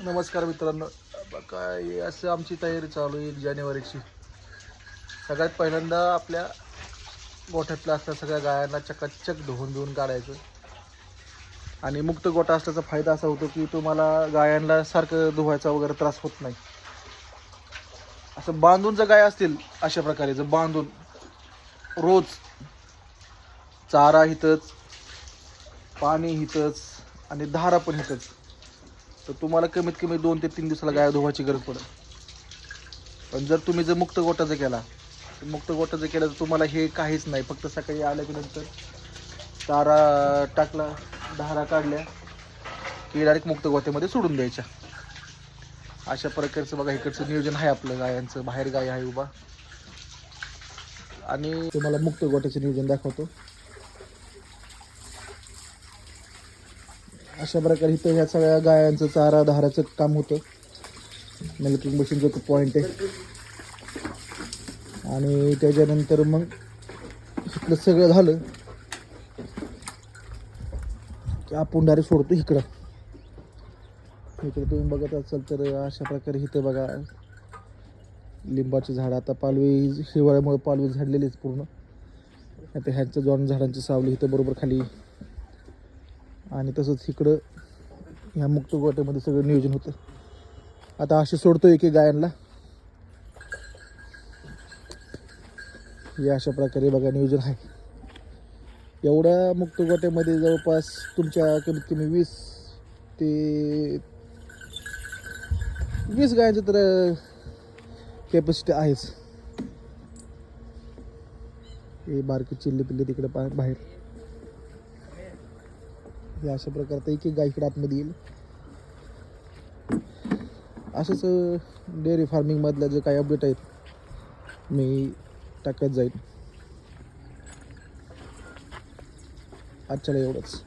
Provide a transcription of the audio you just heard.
नमस्कार मित्रांनो. काय असं आमची तयारी चालू आहे 1 जानेवारीची. सगळ्यात पहिल्यांदा आपल्या गोठ्यातल्या असल्या सगळ्या गायांना चकाचक धुवून काढायचं. आणि मुक्त गोठा असल्याचा फायदा असा होतो की तुम्हाला गायांना सारखं धुवायचा वगैरे त्रास होत नाही. असं बांधून जर गाय असतील अशा प्रकारे, जर बांधून रोज चारा इथंच, पाणी इथंच आणि धारा पण इथंच, तर तुम्हाला कमीत कमी 2 ते 3 दिवसाला गाय धुवायची गरज पडेल. पण जर तुम्ही मुक्त गोठा केला, मुक्त गोठा केला तर तुम्हाला हे काहीच नाही. फक्त सकाळी आल्यानंतर चारा टाकला, धारा काढल्या की डायरेक्ट मुक्त गोठ्यामध्ये सोडून द्यायच्या. अशा प्रकारचं बघा इकडचं नियोजन आहे आपलं गायांचं. बाहेर गाय आहे उभा आणि तुम्हाला मुक्त गोठ्याचं नियोजन दाखवतो. अशा प्रकारे इथं ह्या सगळ्या गायांचं चारा धाराचं काम होतं. मिल्किंग मशीनचं पॉईंट आहे. आणि त्याच्यानंतर मग इकडं सगळं झालं की आपण डायरेक्ट सोडतो इकडं. तुम्ही बघत असाल तर अशा प्रकारे इथं बघा लिंबाची झाडं. आता पालवी हिवाळ्यामुळे पालवी झाडलेलीच पूर्ण. आता ह्यांचं जॉन झाडांची सावली इथं बरोबर खाली. आणि तसंच इकडं ह्या मुक्त गोट्यामध्ये सगळं नियोजन होतं. आता असे सोडतो एक गायांना. हे अशा प्रकारे बघा नियोजन आहे. एवढ्या मुक्त गोट्यामध्ये जवळपास तुमच्या कमीत कमी 20 गायांचं तर कॅपॅसिटी आहेच. हे बारकी चिल्ली पिल्ली तिकडे बाहेर. हे अशा प्रकारचं एक गाय इकडे आतमध्ये येईल. असंच डेअरी फार्मिंग मधल्या जे काही अपडेट आहेत मी टाकत जाईल. आजच्याला एवढंच.